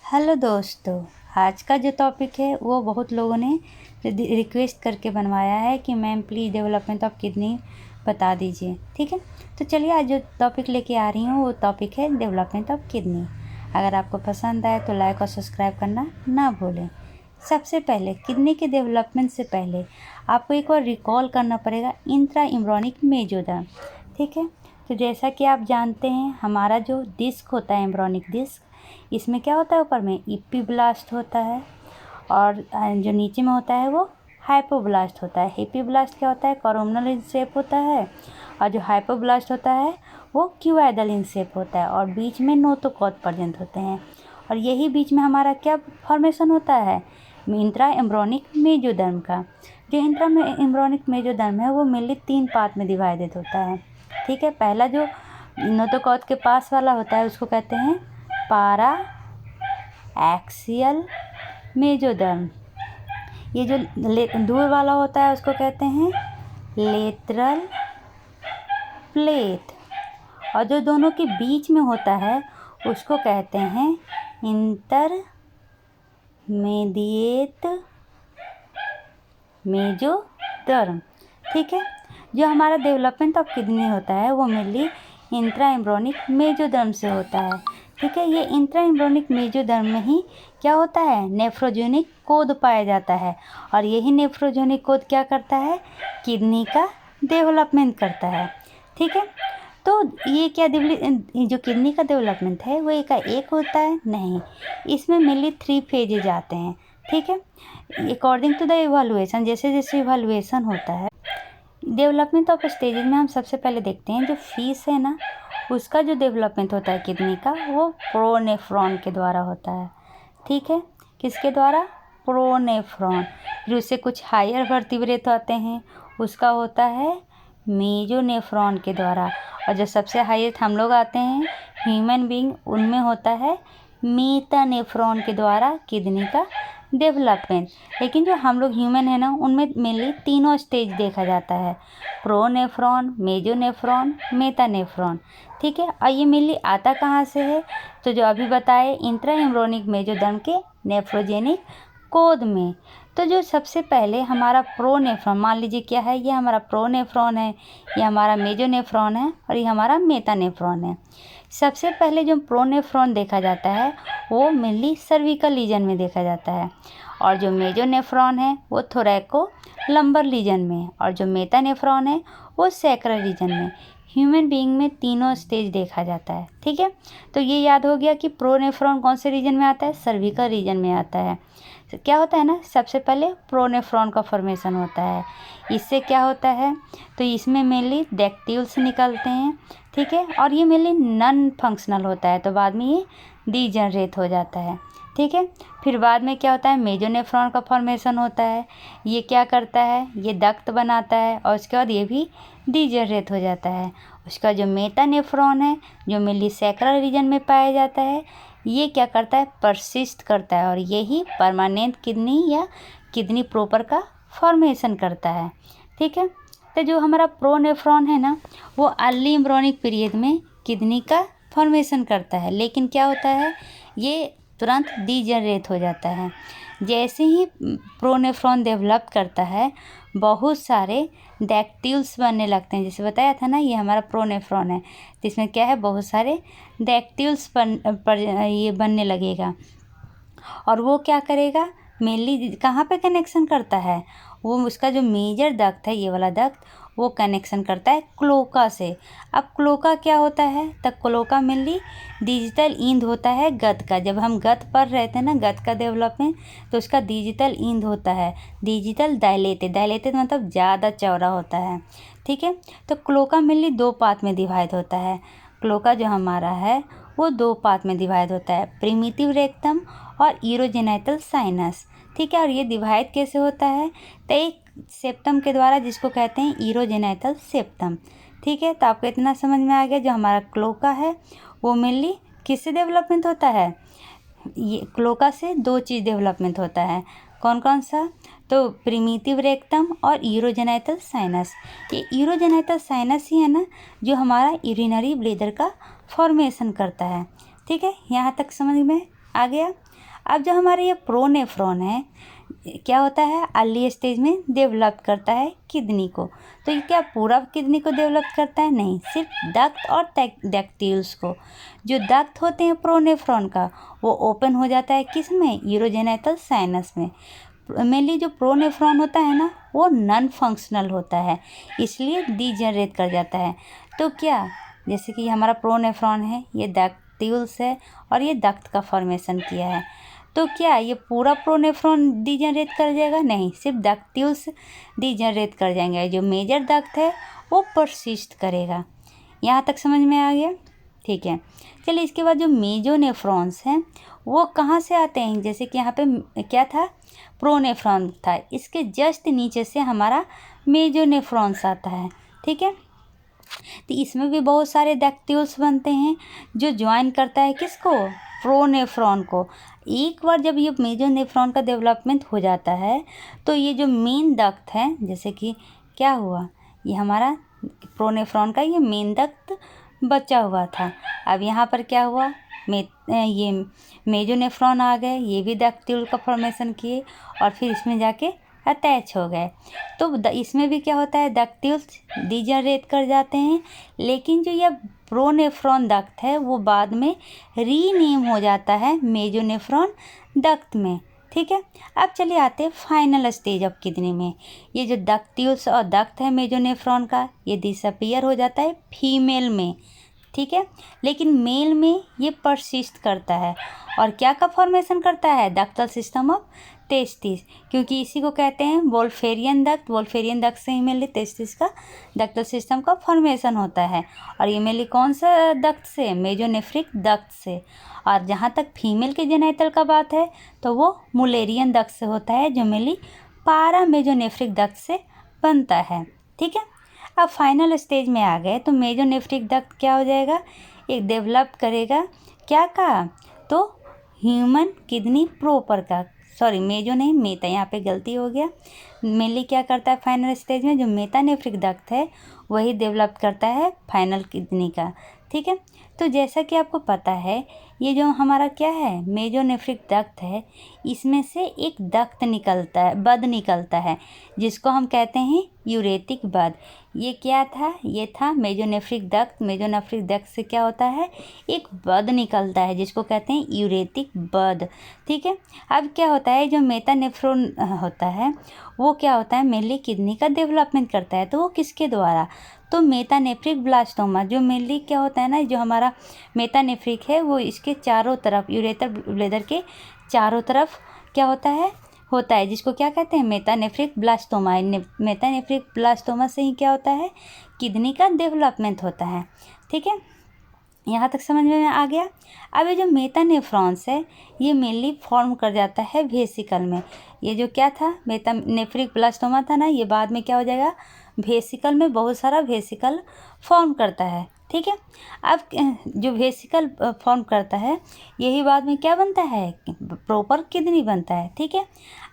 Hello दोस्तों, आज का जो टॉपिक है वो बहुत लोगों ने रिक्वेस्ट करके बनवाया है कि ma'am please development of kidney बता दीजिए। ठीक है, तो चलिए आज जो टॉपिक लेके आ रही हूँ वो टॉपिक है डेवलपमेंट ऑफ किडनी। अगर आपको पसंद आए तो लाइक और सब्सक्राइब करना ना भूलें। सबसे पहले किडनी के डेवलपमेंट से पहले आपको एक बार रिकॉल करना पड़ेगा इंट्रा एम्ब्रियोनिक मेसोदर्म। ठीक है, तो जैसा कि आप जानते हैं हमारा जो डिस्क होता है एम्ब्रियोनिक डिस्क, इसमें क्या होता है, ऊपर में इपिब्लास्ट होता है और जो नीचे में होता है वो हाइपोब्लास्ट होता है। एपिब्लास्ट क्या होता है, कोरोनल इन शेप होता है और जो हाइपोब्लास्ट होता है वो क्यूआइडल इन शेप होता है और बीच में नोटोकॉट प्रेजेंट होते हैं। और यही बीच में हमारा क्या फॉर्मेशन होता है, इंट्रा एम्ब्रियोनिक मेसोदर्म का। जो इंट्रा एम्ब्रियोनिक मेसोदर्म है वो मेनली 3 पार्ट में डिवाइडेड होता है। ठीक है, पहला जो नोटोकॉट के पास वाला होता है उसको कहते हैं पारा एक्सियल मेसोदर्म। ये जो दूर वाला होता है उसको कहते हैं लेटरल प्लेट और जो दोनों के बीच में होता है उसको कहते हैं इंटरमीडिएट मेसोदर्म। ठीक है, जो हमारा डेवलपमेंट ऑफ किडनी होता है वो मेनली इंट्रा एम्ब्रियोनिक मेसोदर्म से होता है। ठीक है, ये इंट्रा एम्ब्रियोनिक मेसोदर्म में ही क्या होता है, नेफ्रोजेनिक कोड पाया जाता है और यही नेफ्रोजेनिक कोड क्या करता है, किडनी का डेवलपमेंट करता है। ठीक है, तो ये क्या जो किडनी का डेवलपमेंट है वो एक होता है नहीं, इसमें मेनली 3 फेजेज आते हैं। ठीक है, अकॉर्डिंग टू द इवैल्यूएशन, जैसे जैसे इवैल्यूएशन होता है डेवलपमेंट ऑफ स्टेजेज में हम सबसे पहले देखते हैं जो फीस है ना, उसका जो डेवलपमेंट होता है किडनी का वो प्रोनेफ्रॉन के द्वारा होता है। ठीक है, किसके द्वारा, प्रोनेफ्रॉन। फिर उससे कुछ हायर वर्टिब्रेट आते हैं, उसका होता है मेसोनेफ्रॉन के द्वारा। और जो सबसे हाईएस्ट हम लोग आते हैं ह्यूमन बीइंग, उनमें होता है मेटानेफ्रॉन के द्वारा किडनी का डेवलपमेंट। लेकिन जो हम लोग ह्यूमन है ना उनमें मेनली तीनों स्टेज देखा जाता है, प्रोनेफ्रॉन, मेसोनेफ्रॉन, मेटानेफ्रॉन। ठीक है, और ये मेनली आता कहाँ से है, तो जो अभी बताए इंट्रा एम्ब्रियोनिक मेसोदर्म के नेफ्रोजेनिक कोड में। तो जो सबसे पहले हमारा प्रोनेफ्रॉन, मान लीजिए क्या है, ये हमारा प्रोनेफ्रॉन है, ये हमारा मेसोनेफ्रॉन है और ये हमारा मेटानेफ्रॉन है। सबसे पहले जो प्रोनेफ्रॉन देखा जाता है वो मेनली सर्विकल रीजन में देखा जाता है और जो मेसोनेफ्रॉन है वो थोरैको लंबर रीजन में और जो मेटानेफ्रॉन है वो सैक्रल रीजन में। ह्यूमन बीइंग में तीनों स्टेज देखा जाता है। ठीक है, तो ये याद हो गया कि प्रोनेफ्रॉन कौन से रीजन में आता है, सर्विकल रीजन में आता है। तो क्या होता है ना, सबसे पहले प्रोनेफ्रॉन का फॉर्मेशन होता है। इससे क्या होता है, तो इसमें मेनली डेक्टिल्स निकलते हैं। ठीक है, और ये मेनली नॉन फंक्शनल होता है, तो बाद में ये डीजनरेट हो जाता है। ठीक है, फिर बाद में क्या होता है, मेसोनेफ्रॉन का फॉर्मेशन होता है। ये क्या करता है, ये डक्ट बनाता है और उसके बाद ये भी डीजनरेट हो जाता है। उसका जो मेटानेफ्रॉन है जो मेनली सैक्रल रीजन में पाया जाता है, ये क्या करता है, परसिस्ट करता है और यही परमानेंट किडनी या किडनी प्रॉपर का फॉर्मेशन करता है। ठीक है, तो जो हमारा प्रोनेफ्रॉन है ना वो अर्ली एम्ब्रियोनिक पीरियड में किडनी का फॉर्मेशन करता है, लेकिन क्या होता है ये तुरंत डीजनरेट हो जाता है। जैसे ही प्रोनेफ्रॉन डेवलप करता है बहुत सारे डैक्टिल्स बनने लगते हैं। जैसे बताया था ना ये हमारा प्रोनेफ्रॉन है, तो इसमें क्या है, बहुत सारे डैक्टिल्स ये बनने लगेगा और वो क्या करेगा, मेनली कहाँ पे कनेक्शन करता है, वो उसका जो मेजर डक्ट है, ये वाला डक्ट, वो कनेक्शन करता है क्लोका से। अब क्लोका क्या होता है, तो क्लोका मेनली डिजिटल इंद होता है गट का। जब हम गट पर रहते हैं ना, गट का डेवलपमेंट, तो उसका डिजिटल इंद होता है, डिजिटल डायलेटेड मतलब ज़्यादा चौड़ा होता है। ठीक है, तो क्लोका मेनली 2 पार्ट में डिवाइड होता है। क्लोका जो हमारा है वो 2 पार्ट में डिवाइड होता है, प्रिमिटिव रेक्टम और यूरोजेनाइटल साइनस। ठीक है, और ये डिवाइड कैसे होता है, तो एक सेप्टम के द्वारा जिसको कहते हैं यूरोजेनाइटल सेप्टम। ठीक है, तो आपको इतना समझ में आ गया, जो हमारा क्लोका है वो मेनली किससे डेवलपमेंट होता है, ये क्लोका से 2 चीज़ डेवलपमेंट होता है। कौन कौन सा, तो प्रिमिटिव रेक्टम और यूरोजेनाइटल साइनस। ये यूरोजेनाइटल साइनस ही है ना जो हमारा यूरिनरी ब्लैडर का फॉर्मेशन करता है। ठीक है, यहाँ तक समझ में आ गया। अब जो हमारे ये प्रोनेफ्रॉन है क्या होता है, अर्ली स्टेज में डेवलप करता है किडनी को। तो ये क्या पूरा किडनी को डेवलप करता है? नहीं, सिर्फ डक्ट और डैक्टिल्स को। जो डक्ट होते हैं प्रोनेफ्रॉन का वो ओपन हो जाता है किस में? यूरोजेनिटल साइनस में। मेनली जो प्रोनेफ्रॉन होता है ना वो नॉन फंक्शनल होता है, इसलिए डीजनरेट कर जाता है। तो क्या, जैसे कि हमारा प्रोनेफ्रॉन है, ये डैक्टिल्स है और ये डक्ट का फॉर्मेशन किया है। तो क्या ये पूरा प्रोनेफ्रॉन डीजनरेट कर जाएगा? नहीं, सिर्फ डक्टिल्स डीजनरेट कर जाएंगे। जो मेजर डक्ट है वो परसिस्ट करेगा। यहाँ तक समझ में आ गया? ठीक है। चलिए इसके बाद जो मेजोनेफ्रॉन्स हैं वो कहाँ से आते हैं? जैसे कि यहाँ पे क्या था, प्रोनेफ्रॉन था, इसके जस्ट नीचे से हमारा मेजोनेफ्रॉन्स आता है। ठीक है, तो इसमें भी बहुत सारे डैक्टिल्स बनते हैं जो ज्वाइन करता है किसको? प्रोनेफ्रॉन को। एक बार जब ये मेजोनेफ्रॉन का डेवलपमेंट हो जाता है तो ये जो मेन डक्ट है, जैसे कि क्या हुआ, ये हमारा प्रोनेफ्रॉन का ये मेन डक्ट बचा हुआ था। अब यहाँ पर क्या हुआ, ये मेजोनेफ्रॉन आ गए, ये भी डक्टिल का फॉर्मेशन किए और फिर इसमें जाके अटैच हो गए। तो इसमें भी क्या होता है, डक्टिल्स डीजनरेट कर जाते हैं, लेकिन जो यह प्रोनेफ्रॉन डक्ट है वो बाद में रीनेम हो जाता है मेजोनेफ्रॉन डक्ट में। ठीक है, अब चलिए आते हैं फाइनल स्टेज ऑफ किडनी में। ये जो डक्टिल्स और डक्ट है मेजोनेफ्रॉन का, ये डिसअपीयर हो जाता है फीमेल में। ठीक है, लेकिन मेल में ये परसिस्ट करता है और क्या का फॉर्मेशन करता है? डक्टल सिस्टम ऑफ टेस्टिस, क्योंकि इसी को कहते हैं वोल्फेरियन डक्ट। वोल्फेरियन डक्ट से ही मेनली टेस्टिस का डक्टल सिस्टम का फॉर्मेशन होता है। और ये मेनली कौन सा डक्ट से? मेजोनेफ्रिक डक्ट से। और जहाँ तक फीमेल के जेनिटल का बात है तो वो मुलेरियन डक्ट से होता है, जो मेनली पारा मेजोनेफ्रिक डक्ट से बनता है। ठीक है, अब फाइनल स्टेज में आ गए तो मेजोनेफ्रिक डक्ट क्या हो जाएगा, एक डेवलप करेगा क्या का, तो ह्यूमन किडनी प्रॉपर का, सॉरी मेजो नहीं मेटा, यहाँ पे गलती हो गया। मेनली क्या करता है फाइनल स्टेज में, जो मेटानेफ्रिक डक्ट है वही डेवलप करता है फाइनल किडनी का। ठीक है, तो जैसा कि आपको पता है ये जो हमारा क्या है मेजोनेफ्रिक डक्ट है, इसमें से एक डक्ट निकलता है, बद निकलता है, जिसको हम कहते हैं यूरेटिक बद। ये क्या था? ये था मेजोनेफ्रिक डक्ट। मेजोनेफ्रिक डक्ट से क्या होता है, एक बद निकलता है जिसको कहते हैं यूरेटिक बद। ठीक है, अब क्या होता है, जो मेटानेफ्रॉन होता है वो क्या होता है, मेनली किडनी का डेवलपमेंट करता है। तो वो किसके द्वारा? तो मेटानेफ्रिक ब्लास्टोमा, जो मेनली क्या होता है ना, जो हमारा मेटानेफ्रिक है वो इसके चारों तरफ, यूरेटर ब्लेडर के चारों तरफ क्या होता है, जिसको क्या कहते हैं, मेटानेफ्रिक ब्लास्टोमा। मेटानेफ्रिक ब्लास्टोमा से ही क्या होता है, किडनी का डेवलपमेंट होता है। ठीक है, यहाँ तक समझ में आ गया। अब ये जो मेटानेफ्रॉन्स है ये मेनली फॉर्म कर जाता है वेसिकल में। ये जो क्या था, मेटानेफ्रिक ब्लास्टोमा था ना, ये बाद में क्या हो जाएगा, वेसिकल में बहुत सारा वेसिकल फॉर्म करता है। ठीक है, अब जो वेसिकल फॉर्म करता है यही बाद में क्या बनता है, प्रॉपर किडनी बनता है। ठीक है,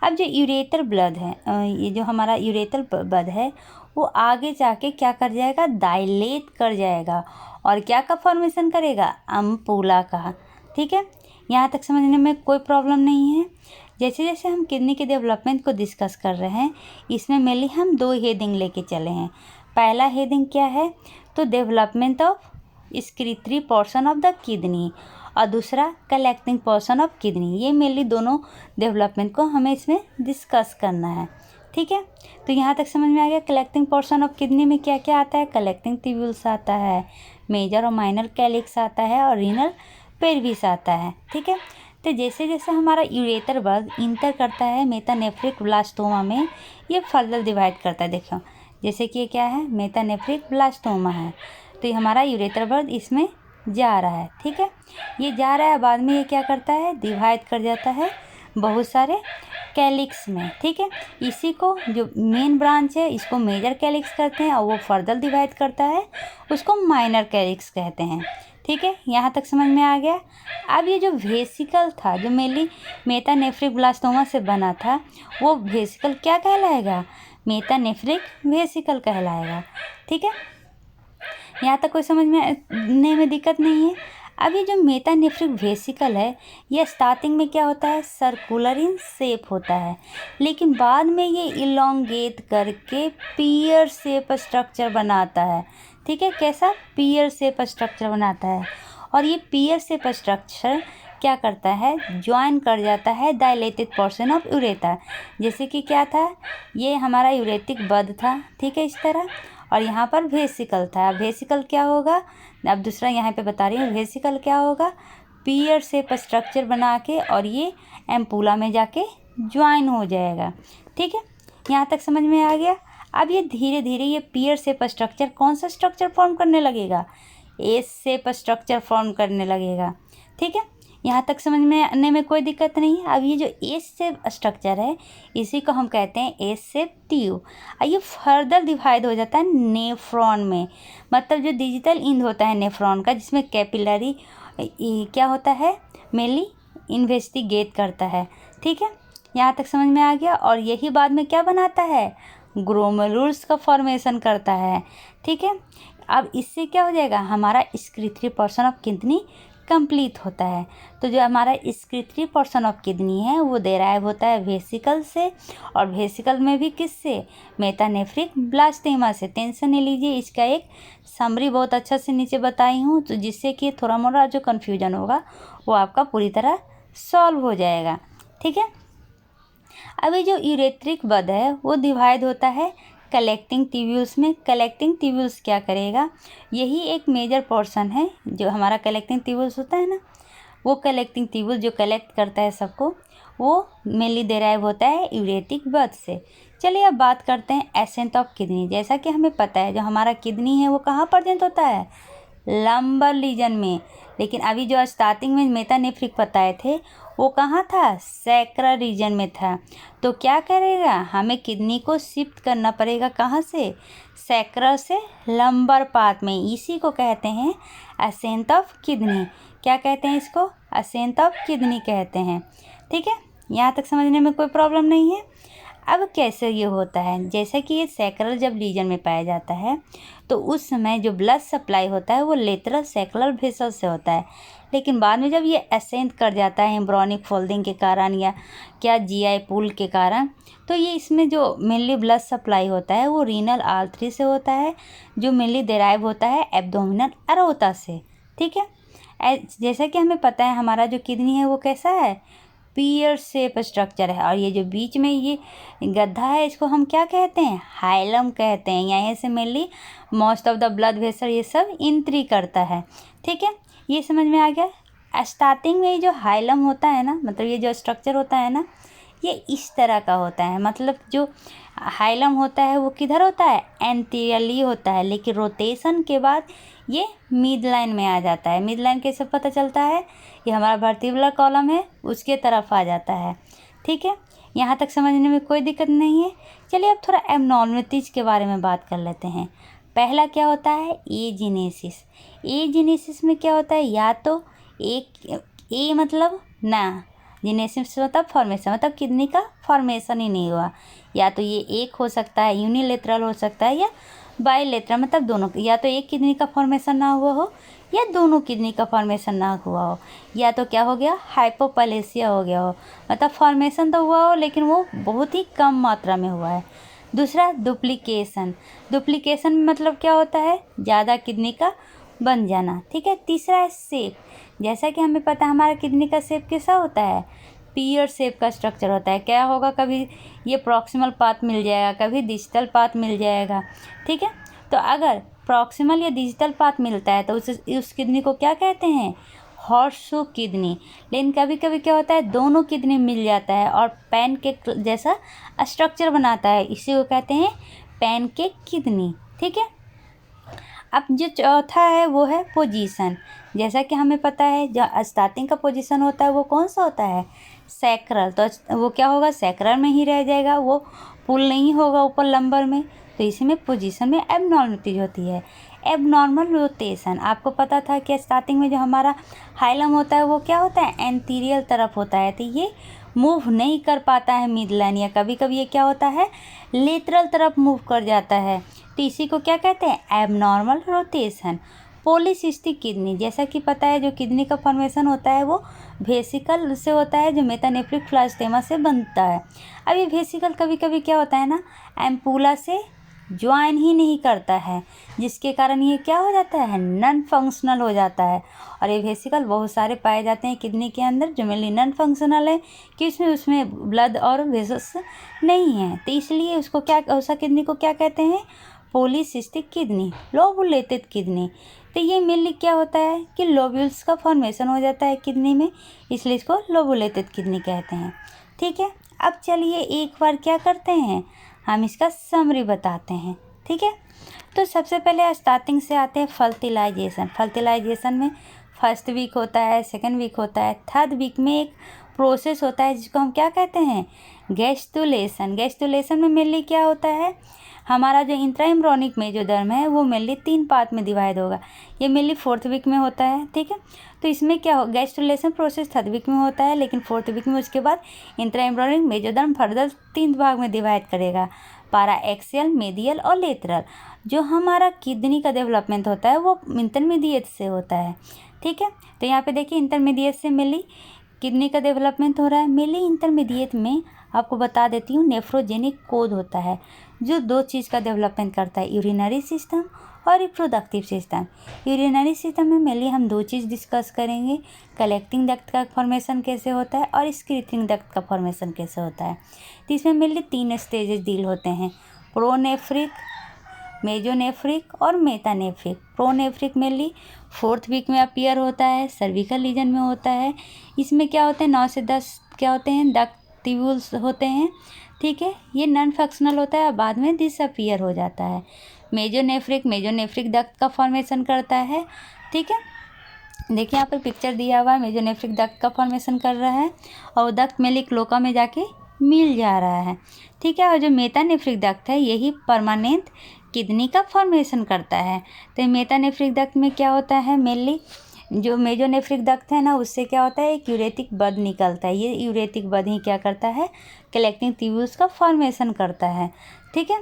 अब जो यूरेटर ब्लड है, ये जो हमारा यूरेटर ब्लड है वो आगे जाके क्या कर जाएगा, डायलेट कर जाएगा और क्या का फॉर्मेशन करेगा, अम्पूला का। ठीक है, यहाँ तक समझने में कोई प्रॉब्लम नहीं है। जैसे जैसे हम किडनी के डेवलपमेंट को डिस्कस कर रहे हैं, इसमें मेनली हम 2 हेडिंग लेके चले हैं। पहला हेडिंग क्या है, तो development of excretory portion of the kidney, और दूसरा कलेक्टिंग पोर्शन ऑफ किडनी। ये मेनली दोनों डेवलपमेंट को हमें इसमें डिस्कस करना है। ठीक है, तो यहाँ तक समझ में आ गया। कलेक्टिंग पोर्शन ऑफ किडनी में क्या क्या आता है, कलेक्टिंग ट्यूब्यूल्स आता है, मेजर और माइनर कैलिक्स आता है और रीनल पेल्विस आता है। ठीक है, तो जैसे जैसे हमारा यूरेटर बल्ब इंटर करता है मेटानेफ्रिक ब्लास्टोमा में, ये फर्दर डिवाइड करता है। देखो जैसे कि ये क्या है, मेटानेफ्रिक ब्लास्टोमा है, तो ये हमारा यूरेटर बल्ब इसमें जा रहा है। ठीक है, ये जा रहा है, बाद में ये क्या करता है, डिवाइड कर जाता है बहुत सारे कैलिक्स में। ठीक है, इसी को जो मेन ब्रांच है इसको मेजर कैलिक्स कहते हैं और वो फर्दर डिवाइड करता है, उसको माइनर कैलिक्स कहते हैं। ठीक है, यहाँ तक समझ में आ गया। अब ये जो वेसिकल था जो मेनली मेटानेफ्रिक ब्लास्टोमा से बना था, वो वेसिकल क्या कहलाएगा, मेटानेफ्रिक वेसिकल कहलाएगा। ठीक है, यहाँ तक कोई समझ में दिक्कत नहीं है। अब ये जो मेटानेफ्रिक वेसिकल है ये स्टार्टिंग में क्या होता है, सर्कुलर इन शेप होता है, लेकिन बाद में ये इलोंगेट करके पियर शेप स्ट्रक्चर बनाता है। ठीक है, कैसा, पियर शेप स्ट्रक्चर बनाता है। और ये पियर शेप स्ट्रक्चर क्या करता है, ज्वाइन कर जाता है डायलेटेड पोर्शन ऑफ यूरेटा। जैसे कि क्या था, ये हमारा यूरेटिक बड था, ठीक है, इस तरह, और यहाँ पर वेसिकल था। वेसिकल क्या होगा, अब दूसरा यहाँ पे बता रही हूँ, वेसिकल क्या होगा, पियर शेप स्ट्रक्चर बना के और ये एम्पूला में जाके ज्वाइन हो जाएगा। ठीक है, यहाँ तक समझ में आ गया। अब ये धीरे धीरे ये पियर शेप स्ट्रक्चर कौन सा स्ट्रक्चर फॉर्म करने लगेगा, एस शेप स्ट्रक्चर फॉर्म करने लगेगा। ठीक है, यहाँ तक समझ में आने में कोई दिक्कत नहीं है। अब ये जो एस शेप स्ट्रक्चर है इसी को हम कहते हैं एस शेप ट्यूब। ये फर्दर डिवाइड हो जाता है नेफ्रॉन में, मतलब जो डिजिटल इंड होता है नेफ्रॉन का, जिसमें कैपिलरी क्या होता है, मेनली इन्वेस्टिगेट करता है। ठीक है, यहाँ तक समझ में आ गया। और यही बाद में क्या बनाता है, ग्लोमेरुल्स का फॉर्मेशन करता है। ठीक है, अब इससे क्या हो जाएगा, हमारा excretory portion of kidney complete होता है। तो जो हमारा एक्सक्रीटरी पोर्शन ऑफ किडनी है वो डेराइव होता है वेसिकल से, और वेसिकल में भी किससे, मेटानेफ्रिक ब्लास्टेमा से। टेंशन नहीं लीजिए, इसका एक समरी बहुत अच्छा से नीचे बताई हूँ, तो जिससे कि थोड़ा मोड़ा जो कन्फ्यूजन होगा वो आपका पूरी तरह सॉल्व हो जाएगा। ठीक है, अभी जो यूरेट्रिक बड है वो डिवाइड होता है कलेक्टिंग ट्यूब्यूल्स में। कलेक्टिंग ट्यूब्यूल्स क्या करेगा, यही एक मेजर पोर्शन है जो हमारा कलेक्टिंग ट्यूब्यूल्स होता है ना, वो कलेक्टिंग ट्यूब्यूल जो कलेक्ट करता है सबको, वो मेनली डेराइव होता है यूरेटिक बड से। चलिए अब बात करते हैं एसेंट ऑफ किडनी। जैसा कि हमें पता है जो हमारा किडनी है वो कहाँ प्रेजेंट होता है, लंबर रीजन में, लेकिन अभी जो स्टार्टिंग में मेटानेफ्रिक बताए थे वो कहाँ था, सैक्रल रीजन में था। तो क्या करेगा, हमें किडनी को शिफ्ट करना पड़ेगा कहाँ से, सैक्रल से लंबर पार्ट में। इसी को कहते हैं असेंट ऑफ किडनी। क्या कहते हैं इसको, असेंट ऑफ किडनी कहते हैं। ठीक है, यहाँ तक समझने में कोई प्रॉब्लम नहीं है। अब कैसे ये होता है, जैसे कि ये सैक्रल जब रीजन में पाया जाता है तो उस समय जो ब्लड सप्लाई होता है वो लेटरल सैक्रल वेसल से होता है, लेकिन बाद में जब ये असेंट कर जाता है एम्ब्रोनिक फोल्डिंग के कारण या क्या जीआई पुल के कारण, तो ये इसमें जो मेनली ब्लड सप्लाई होता है वो रीनल आर्टरी से होता है, जो मेनली डेराइव होता है एब्डोमिनल अरोटा से। ठीक है, जैसा कि हमें पता है हमारा जो किडनी है वो कैसा है, पियर शेप स्ट्रक्चर है, और ये जो बीच में ये गड्ढा है इसको हम क्या कहते हैं, हाइलम कहते हैं। यहाँ से mainly most of the blood vessel ये सब एंट्री करता है। ठीक है, ये समझ में आ गया। स्टार्टिंग में ये जो हाइलम होता है ना, मतलब ये जो स्ट्रक्चर होता है ना, ये इस तरह का होता है, मतलब जो हाइलम होता है वो किधर होता है, एंटीरियरली होता है, लेकिन रोटेशन के बाद ये मिड लाइन में आ जाता है। मिड लाइन कैसे पता चलता है, ये हमारा वर्टिब्रल कॉलम है उसके तरफ आ जाता है। ठीक है, यहाँ तक समझने में कोई दिक्कत नहीं है। चलिए अब थोड़ा एब्नॉर्मलिटीज के बारे में बात कर लेते हैं। पहला क्या होता है, एजीनेसिस। एजीनेसिस में क्या होता है, या तो एक ए मतलब ना, जीनेसिस मतलब फॉर्मेशन, मतलब किडनी का फॉर्मेशन ही नहीं हुआ, या तो ये एक हो सकता है, यूनिलेटरल हो सकता है, या बाईलेटरल, मतलब दोनों, या तो एक किडनी का फॉर्मेशन ना हुआ हो या दोनों किडनी का फॉर्मेशन ना हुआ हो, या तो क्या हो गया, हाइपोप्लेसिया हो गया हो, मतलब फॉर्मेशन तो हुआ हो लेकिन वो बहुत ही कम मात्रा में हुआ है। दूसरा डुप्लीकेशन। डुप्लीकेशन में मतलब क्या होता है, ज़्यादा किडनी का बन जाना। ठीक है, तीसरा है शेप। जैसा कि हमें पता है हमारा किडनी का शेप कैसा होता है, पियर शेप का स्ट्रक्चर होता है। क्या होगा, कभी ये प्रॉक्सिमल पार्ट मिल जाएगा, कभी डिजिटल पार्ट मिल जाएगा। ठीक है, तो अगर प्रॉक्सिमल या डिजिटल पार्ट मिलता है तो उस किडनी को क्या कहते हैं, हॉर्सशू किडनी। लेकिन कभी कभी क्या होता है, दोनों किडनी मिल जाता है और पैनकेक जैसा स्ट्रक्चर बनाता है, इसी को कहते हैं पैनकेक किडनी। ठीक है, अब जो चौथा है वो है पोजीशन। जैसा कि हमें पता है जो स्टार्टिंग का पोजीशन होता है वो कौन सा होता है, सैक्रल। तो वो क्या होगा, सैक्रल में ही रह जाएगा, वो पुल नहीं होगा ऊपर लंबर में। तो इसी में पोजीशन में एबनॉर्मलिटीज होती है। एबनॉर्मल रोटेशन, आपको पता था कि स्टार्टिंग में जो हमारा हाइलम होता है वो क्या होता है, एंटीरियर तरफ होता है, तो ये मूव नहीं कर पाता है मिड लाइन, या कभी कभी ये क्या होता है, लेटरल तरफ मूव कर जाता है। तो इसी को क्या कहते हैं, एबनॉर्मल रोटेशन। पॉलीसिस्टिक किडनी, जैसा कि पता है जो किडनी का फॉर्मेशन होता है वो वेसिकल से होता है जो मेटानेफ्रिक फ्लास्टेमा से बनता है। अब ये वेसिकल कभी कभी क्या होता है ना, एम्पूला से ज्वाइन ही नहीं करता है, जिसके कारण ये क्या हो जाता है, नॉन फंक्शनल हो जाता है। और ये वेसिकल बहुत सारे पाए जाते हैं किडनी के अंदर जो मेनली नॉन फंक्शनल है कि उसमें ब्लड और वेसल्स नहीं है, तो इसलिए उसको क्या, ऐसा किडनी को क्या कहते हैं, पॉलीसिस्टिक किडनी, लोबुलेटेड किडनी। तो ये मेनली क्या होता है कि लोब्यूल्स का फॉर्मेशन हो जाता है किडनी में, इसलिए इसको लोबुलेटेड किडनी कहते हैं। ठीक है, अब चलिए एक बार क्या करते हैं, हम इसका समरी बताते हैं। ठीक है, तो सबसे पहले स्टार्टिंग से आते हैं फर्टिलाइजेशन। फर्टिलाइजेशन में फर्स्ट वीक होता है, सेकंड वीक होता है, थर्ड वीक में एक प्रोसेस होता है जिसको हम क्या कहते हैं, गैस्ट्रुलेशन। गैस्ट्रुलेशन में मेनली क्या होता है, हमारा जो इंट्राइम्ब्रोनिक मेजोदर्म है वो मेनली 3 पार्ट में डिवाइड होगा। ये मेनली 4th वीक में होता है। ठीक है, तो इसमें क्या हो, गैस्ट्रुलेशन प्रोसेस 3rd वीक में होता है, लेकिन 4th वीक में उसके बाद इंट्राइम्ब्रोनिक मेजोदर्म फर्दर 3 भाग में डिवाइड करेगा, पारा एक्सियल, मेडियल और लेटरल। जो हमारा किडनी का डेवलपमेंट होता है वो इंटरमीडिएट से होता है। ठीक है, तो यहाँ पे देखिए इंटरमीडिएट से मेनली किडनी का डेवलपमेंट हो रहा है। मेनली इंटरमीडिएट में आपको बता देती हूँ नेफ्रोजेनिक कोड होता है जो 2 चीज़ का डेवलपमेंट करता है, यूरिनरी सिस्टम और रिप्रोडक्टिव सिस्टम। यूरिनरी सिस्टम में मेनली हम 2 चीज़ डिस्कस करेंगे, कलेक्टिंग डक्ट का फॉर्मेशन कैसे होता है और स्क्रीटिंग डक्ट का फॉर्मेशन कैसे होता है। तो इसमें मेनली 3 स्टेजेस डील होते हैं, प्रोनेफ्रिक, मेजोनेफ्रिक और metanephric. Pronephric mainly 4th week में अपीयर होता है, सर्विकल रीजन में होता है। इसमें क्या होते हैं, 9 से 10 क्या होते हैं, डक्ट ट्यूब्यूल्स होते हैं। ठीक है, ये नॉन फंक्शनल होता है और बाद में डिसअपीयर हो जाता है। मेजोनेफ्रिक डक्ट का फॉर्मेशन करता है। ठीक है, देखिए यहाँ पर पिक्चर दिया हुआ है, मेजोनेफ्रिक डक्ट का फॉर्मेशन कर रहा है और डक्ट मेनली क्लोका में जाके मिल जा रहा है। ठीक है, और जो मेटानेफ्रिक डक्ट है यही परमानेंट किडनी का फॉर्मेशन करता है। तो मेटानेफ्रिक डक्ट में क्या होता है, मेनली जो मेजोनेफ्रिक डक्ट है ना उससे क्या होता है, एक यूरेटिक बड निकलता है। ये यूरेटिक बड ही क्या करता है, कलेक्टिंग ट्यूब्यूल्स का फॉर्मेशन करता है। ठीक है,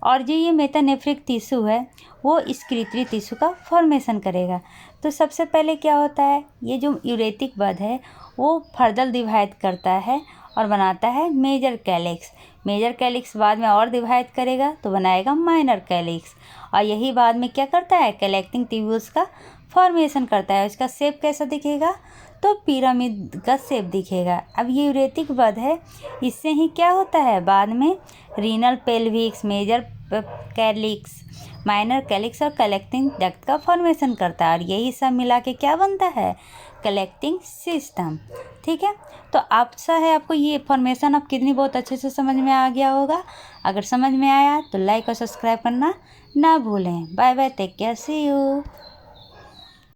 और जो ये मेटानेफ्रिक टिश्यू है वो स्क्रीटरी टिश्यू का फॉर्मेशन करेगा। तो सबसे पहले क्या होता है, ये जो यूरेटिक बड है वो फर्दर डिवाइड करता है और बनाता है मेजर कैलिक्स। मेजर कैलिक्स बाद में और डिवाइड करेगा तो बनाएगा माइनर कैलिक्स, और यही बाद में क्या करता है, कलेक्टिंग ट्यूब्यूल्स का फॉर्मेशन करता है। इसका शेप कैसा दिखेगा, तो पिरामिड का शेप दिखेगा। अब ये यूरेटिक बड है, इससे ही क्या होता है, बाद में renal pelvis, major calyx, minor calyx और कलेक्टिंग डक्ट का फॉर्मेशन करता है, और यही सब मिला के क्या बनता है, कलेक्टिंग सिस्टम। ठीक है, तो आशा है आपको ये फॉर्मेशन ऑफ किडनी बहुत अच्छे से समझ में आ गया होगा। अगर समझ में आया तो लाइक और सब्सक्राइब करना ना भूलें। Bye bye, take care, see you.